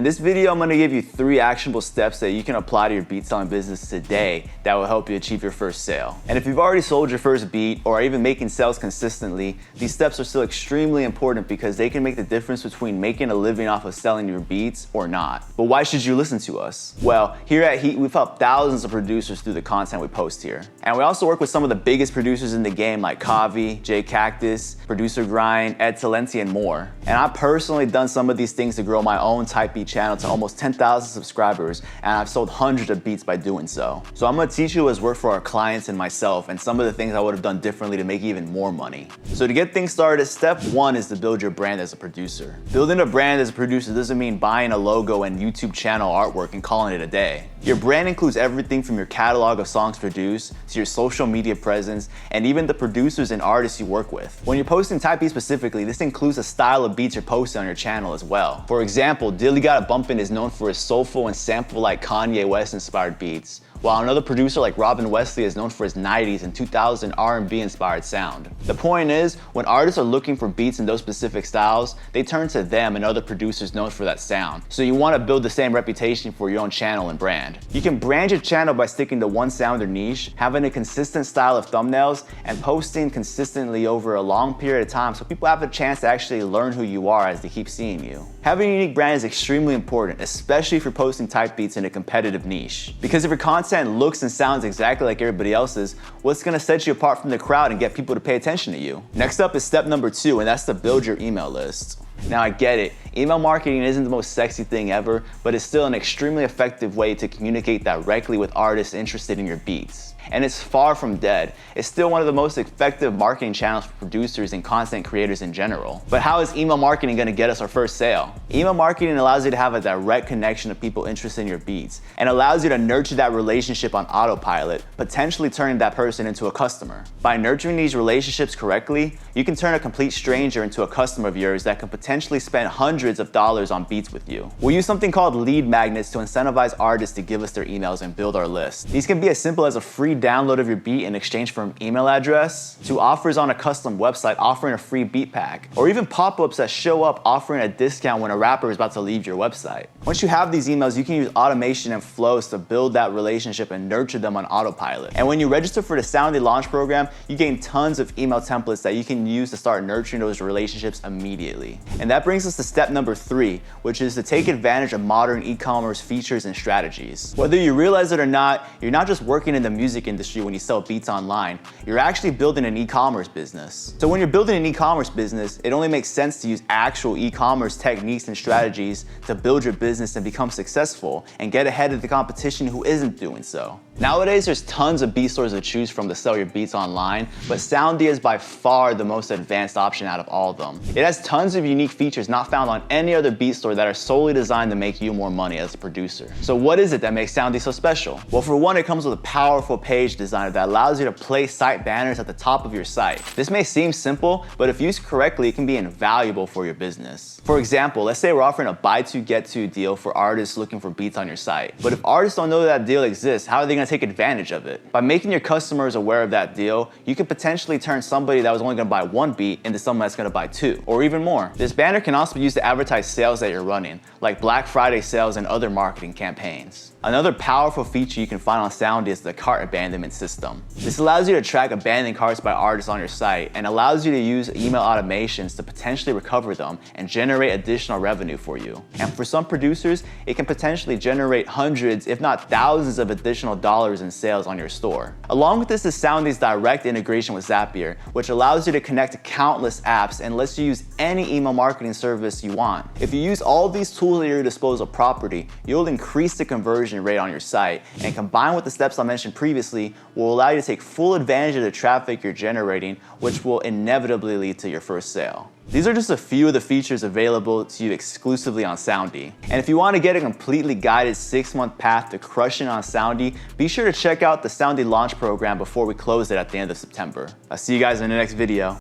In this video, I'm going to give you 3 actionable steps that you can apply to your beat selling business today that will help you achieve your first sale. And if you've already sold your first beat or are even making sales consistently, these steps are still extremely important because they can make the difference between making a living off of selling your beats or not. But why should you listen to us? Well, here at Heat, we've helped thousands of producers through the content we post here. And we also work with some of the biggest producers in the game like Kavi, J Cactus, Producer Grind, Ed Talenti, and more. And I've personally done some of these things to grow my own type beat channel to almost 10,000 subscribers, and I've sold hundreds of beats by doing so. So I'm gonna teach you what's worked for our clients and myself and some of the things I would have done differently to make even more money. So to get things started, step 1 is to build your brand as a producer. Building a brand as a producer doesn't mean buying a logo and YouTube channel artwork and calling it a day. Your brand includes everything from your catalog of songs produced to your social media presence and even the producers and artists you work with. When you're posting type beats specifically, this includes the style of beats you're posting on your channel as well. For example, Dilly Got It Bumpin' is known for his soulful and sample-like Kanye West inspired beats, while another producer like Robin Wesley is known for his 90s and 2000 R&B inspired sound. The point is, when artists are looking for beats in those specific styles, they turn to them and other producers known for that sound. So you want to build the same reputation for your own channel and brand. You can brand your channel by sticking to one sound or niche, having a consistent style of thumbnails, and posting consistently over a long period of time so people have a chance to actually learn who you are as they keep seeing you. Having a unique brand is extremely important, especially if you're posting type beats in a competitive niche. Because if your content looks and sounds exactly like everybody else's, what's gonna set you apart from the crowd and get people to pay attention to you? Next up is step number 2, and that's to build your email list. Now I get it, email marketing isn't the most sexy thing ever, but it's still an extremely effective way to communicate directly with artists interested in your beats. And it's far from dead. It's still one of the most effective marketing channels for producers and content creators in general. But how is email marketing gonna get us our first sale? Email marketing allows you to have a direct connection to people interested in your beats and allows you to nurture that relationship on autopilot, potentially turning that person into a customer. By nurturing these relationships correctly, you can turn a complete stranger into a customer of yours that can potentially spend hundreds of dollars on beats with you. We'll use something called lead magnets to incentivize artists to give us their emails and build our list. These can be as simple as a free download of your beat in exchange for an email address, to offers on a custom website offering a free beat pack, or even pop-ups that show up offering a discount when a rapper is about to leave your website. Once you have these emails, you can use automation and flows to build that relationship and nurture them on autopilot. And when you register for the Soundee launch program, you gain tons of email templates that you can use to start nurturing those relationships immediately. And that brings us to step number 3, which is to take advantage of modern e-commerce features and strategies. Whether you realize it or not, you're not just working in the music industry when you sell beats online, you're actually building an e-commerce business. So when you're building an e-commerce business, it only makes sense to use actual e-commerce techniques and strategies to build your business and become successful and get ahead of the competition who isn't doing so. Nowadays, there's tons of beat stores to choose from to sell your beats online, but Soundee is by far the most advanced option out of all of them. It has tons of unique features not found on any other beat store that are solely designed to make you more money as a producer. So what is it that makes Soundee so special? Well, for one, it comes with a powerful page designer that allows you to place site banners at the top of your site. This may seem simple, but if used correctly, it can be invaluable for your business. For example, let's say we're offering a buy 2 get 2 deal for artists looking for beats on your site. But if artists don't know that deal exists, how are they gonna take advantage of it? By making your customers aware of that deal, you can potentially turn somebody that was only gonna buy 1 beat into someone that's gonna buy 2, or even more. This banner can also be used to advertise sales that you're running, like Black Friday sales and other marketing campaigns. Another powerful feature you can find on Soundee is the cart abandonment system. This allows you to track abandoned carts by artists on your site and allows you to use email automations to potentially recover them and generate additional revenue for you. And for some producers, it can potentially generate hundreds, if not thousands of additional dollars in sales on your store. Along with this is Soundee's direct integration with Zapier, which allows you to connect to countless apps and lets you use any email marketing service you want. If you use all these tools at your disposal properly, you'll increase the conversion rate on your site, and combined with the steps I mentioned previously, will allow you to take full advantage of the traffic you're generating, which will inevitably lead to your first sale. These are just a few of the features available to you exclusively on Soundee. And if you want to get a completely guided 6-month path to crushing on Soundee, be sure to check out the Soundee launch program before we close it at the end of September. I'll see you guys in the next video.